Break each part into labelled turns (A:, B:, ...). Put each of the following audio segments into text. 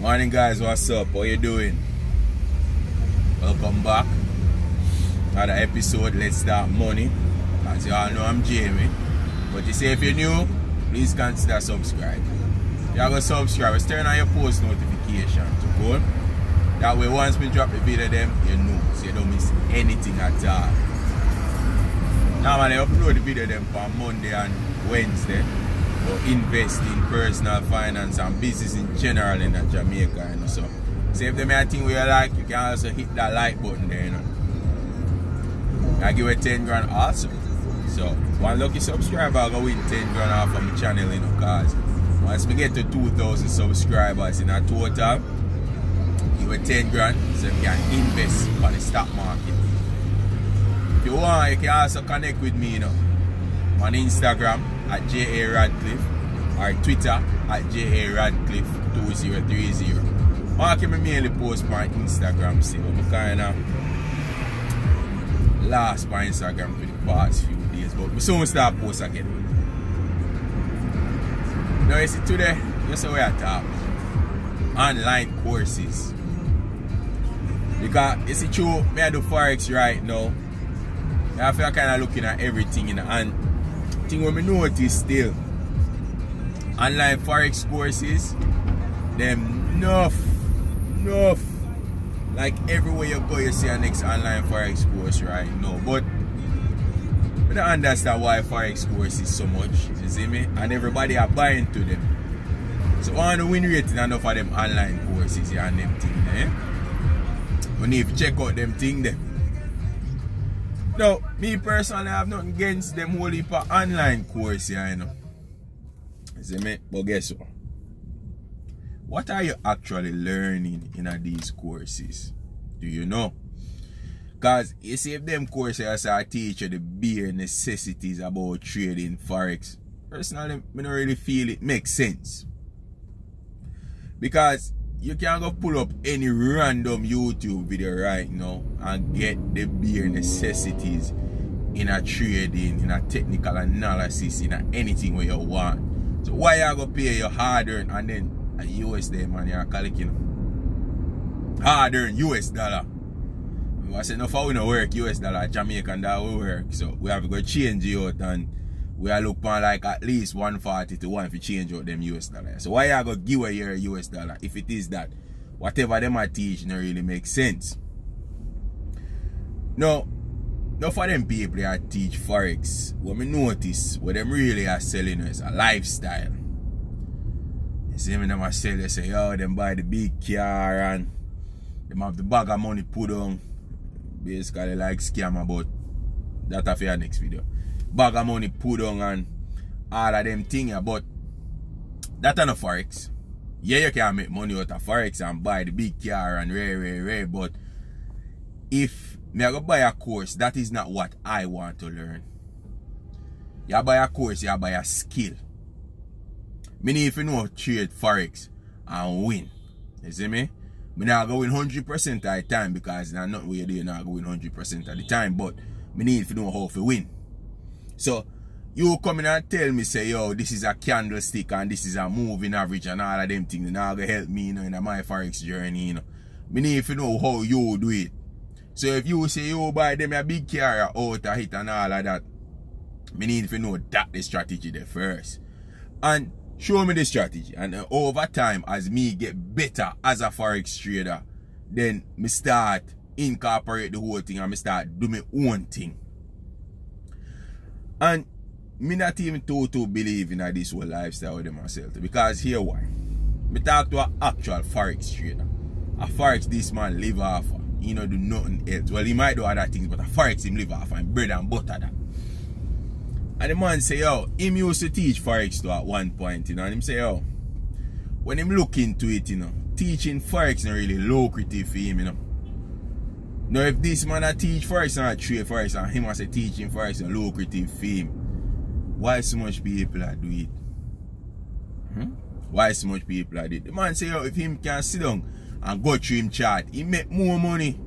A: Morning guys, what's up? How you doing? Welcome back. Another episode, Let's Start Money. As you all know, I'm Jamie. But you say if you're new, please consider subscribe. If you have a subscribe, just turn on your post notification to go. That way once we drop the video them, you know, so you don't miss anything at all. Normally I upload the video them for Monday and Wednesday. Or invest in personal finance and business in general in Jamaica, you know. So if them a thing where you like, you can also hit that like button there, you know. I give it 10 grand also. So one lucky subscriber I'll go win 10 grand off of my channel, you know, because once we get to 2,000 subscribers in a total, give it 10 grand so you can invest on the stock market. If you want, you can also connect with me, you know, on Instagram at Radcliffe or Twitter at Radcliffe2030. I can mainly post my Instagram, see what I'm kind of lost my Instagram for the past few days, but we soon start post again. Now you see today, that's how we are talking online courses. Because you see true, me I do Forex right now. I feel kind of looking at everything in the hand. Thing what me notice still, online Forex courses, them enough. Like everywhere you go, you see a next online Forex course right now. But I don't understand why Forex course is so much, you see me? And everybody are buying to them. So on the win rate enough of them online courses and them things, eh? We need to check out them things them. Now, me personally, I have nothing against them whole heap of online course here, you know. You see me? But guess what? What are you actually learning in these courses? Do you know? Because you see, if them courses are teach you the bare necessities about trading Forex, personally, I don't really feel it makes sense. Because you can go pull up any random YouTube video right now and get the bare necessities in a trading, in a technical analysis, in a anything where you want. So why you go pay your hard-earned and then a US day man you're collecting hard-earned US dollar? I say no for we no work US dollar, Jamaican that will work. So we have to go change it out and we are look for like at least 140 to 1 if you change out them US dollar. So why you go give away your US dollar if it is that whatever them are teaching don't really make sense? No for them people that teach Forex, what me notice what them really are selling is a lifestyle. You see me them are sell, they say, yo, them buy the big car and them have the bag of money put on. Basically like scammer, but that's for your next video. Bag of money put on and all of them things, but that's not Forex. Yeah, you can make money out of Forex and buy the big car and rare, but if me I go buy a course, that is not what I want to learn. You buy a course, you buy a skill. Meaning if you know trade Forex and win, you see me? Me not go win 100% of the time because that's not what you do, you not go win 100% of the time, but me need to know how to win. So, you come in and tell me, say, yo, this is a candlestick and this is a moving average and all of them things. Now going to help me, you know, in my Forex journey, you know. Me need to know how you do it. So, if you say, you buy them a big car out of hit and all of that, me need to know that the strategy there first. And show me the strategy. And over time, as me get better as a Forex trader, then me start incorporate the whole thing and me start do my own thing. And me not even totally believe in this whole lifestyle with myself. Because here why. Me talk to an actual Forex trader. A Forex this man live off. He don't do nothing else. Well, he might do other things, but a Forex him live off and bread and butter that. And the man say, yo, him used to teach Forex to at one point, you know, and him say, yo, when him look into it, you know, teaching Forex not really lucrative for him, you know. Now, if this man a teach Forex and a trade Forex and him as a teaching Forex and lucrative for him, why so much people are do it? Why so much people are do it? The man say, yo, if him can sit down and go through him chart, he make more money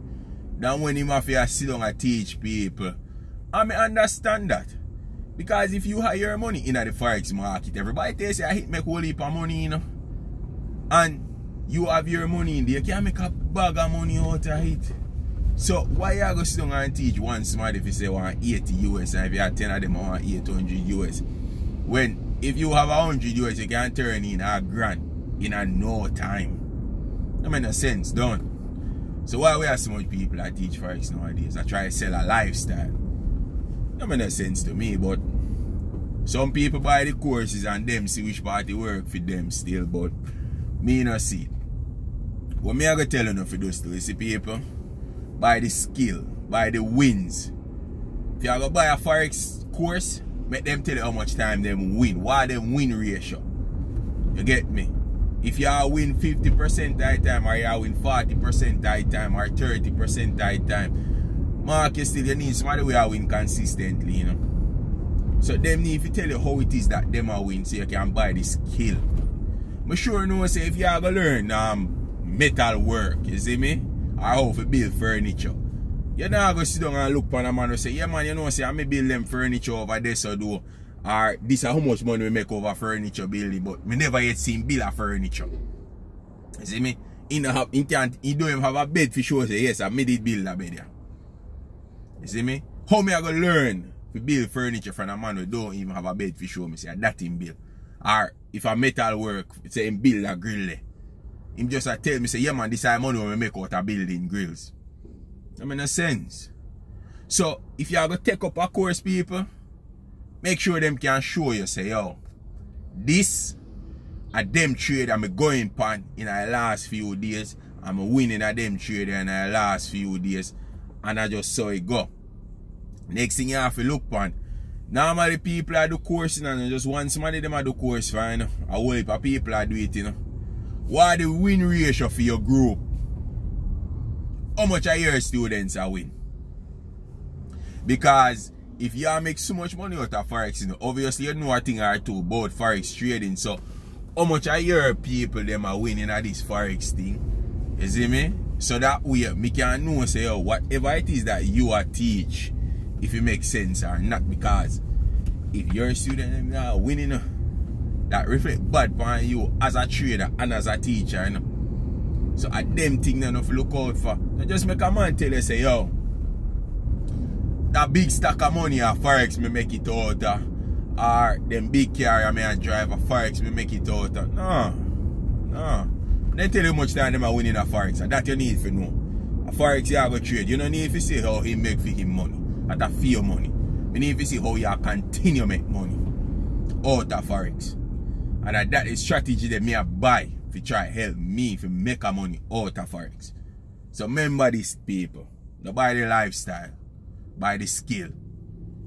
A: than when him have to sit down and teach people. And I understand that. Because if you have your money in the Forex market, everybody tells you I make a whole heap of money, you know. And you have your money in there, you can make a bag of money out of it. So why you go sit down and teach one smart if you say want 80 US and if you have 10 of them want 800 US? When if you have 100 US, you can turn in $1,000 in a no time. That makes no sense, don't. So why we have so much people that teach Forex nowadays? I try to sell a lifestyle. That makes no sense to me, but some people buy the courses and them see which party work for them still, but me not see it. What me I go tell you for those two, see people, buy the skill, buy the wins. If you go buy a Forex course, make them tell you how much time them win. What them win ratio. You get me? If you win 50% that time, or you win 40% that time, or 30% that time, market still you need somebody who win consistently, you know. So them need to tell you how it is that them are win so you can buy the skill. I sure know say if you are going to learn metal work, you see me? Or how to build furniture. You're not going to sit down and look upon a man and say, yeah man, you know say I may build them furniture over this or do. Or this is how much money we make over furniture building, but we never yet seen build a furniture. You see me? He don't even have a bed for sure say, yes, I made it build a bed here. You see me? How me I going to learn to build furniture from a man who don't even have a bed for sure me say that him build? Or if a metal work, say him build a grill there. Him just tell me say, yeah man, this is money we make out of building grills. That makes no sense. So if you are going to take up a course, people, make sure them can show you say, yo, this a them trade I'm going pan in the last few days. I'm winning a them trade in the last few days. And I just saw it go. Next thing you have to look pan. Normally people are do course, you know, just one somebody them do course for, you know. A whole heap of people are do it, you know. What the win ratio for your group? How much of your students are win? Because if you make so much money out of Forex, you know, obviously you know a thing or two about Forex trading. So how much of your people them are winning at this Forex thing? You see me? So that way me can know say, oh, whatever it is that you are teach, if it makes sense or not. Because if your student are winning, that reflect bad on you as a trader and as a teacher, you know. So at them thing you have to look out for. You just make a man tell you say, yo, that big stack of money at Forex me make it out, or them big car I may drive a Forex me make it out. No. They tell you how much time them are winning a Forex, and that you need to know. A Forex you have to trade. You don't need to see how he make for him money. That for your money. You need to see how you continue make money out of Forex. And that is strategy that me I buy to try help me to make a money out of Forex. So remember this, people. Don't buy the lifestyle. Buy the skill.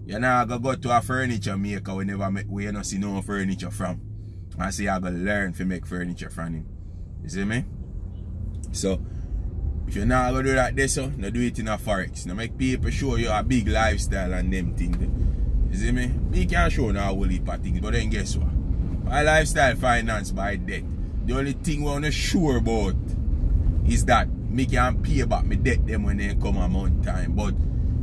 A: You're not going to go to a furniture maker where you don't see no furniture from. And say you're going to learn to make furniture from him. You see me? So, if you're not going to do that this, so no do it in a Forex. Now make people show you a big lifestyle and them things. You see me? Me can't show now a whole heap of things, but then guess what? My lifestyle financed by debt. The only thing we want to sure about is that me can pay back my debt them when they come a month time. But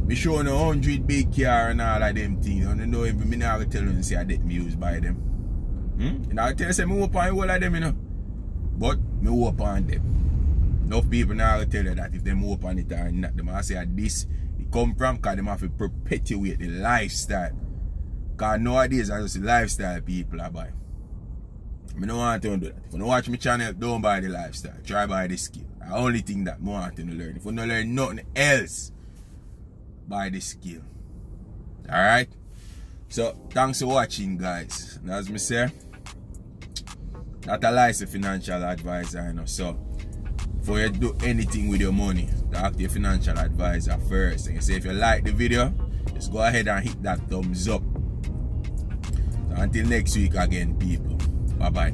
A: me show no 100 big car and all of them things. You know if me not going to tell you say I debt me used by them. And I'll tell you say me hope on all of them, you know. But me hope on them. Enough people now tell you that if them open it or not, them I say this it come from because them have to perpetuate the lifestyle. Because nowadays I just the lifestyle people are buying. I don't want to do that. If you don't watch my channel, don't buy the lifestyle. Try buy the skill. The only thing that I want to learn. If you don't learn nothing else, buy the skill. Alright? So thanks for watching, guys. And as me say, not a licensed financial advisor, you know. So before you do anything with your money, talk to your financial advisor first. And you say if you like the video, just go ahead and hit that thumbs up. So until next week again, people. Bye bye.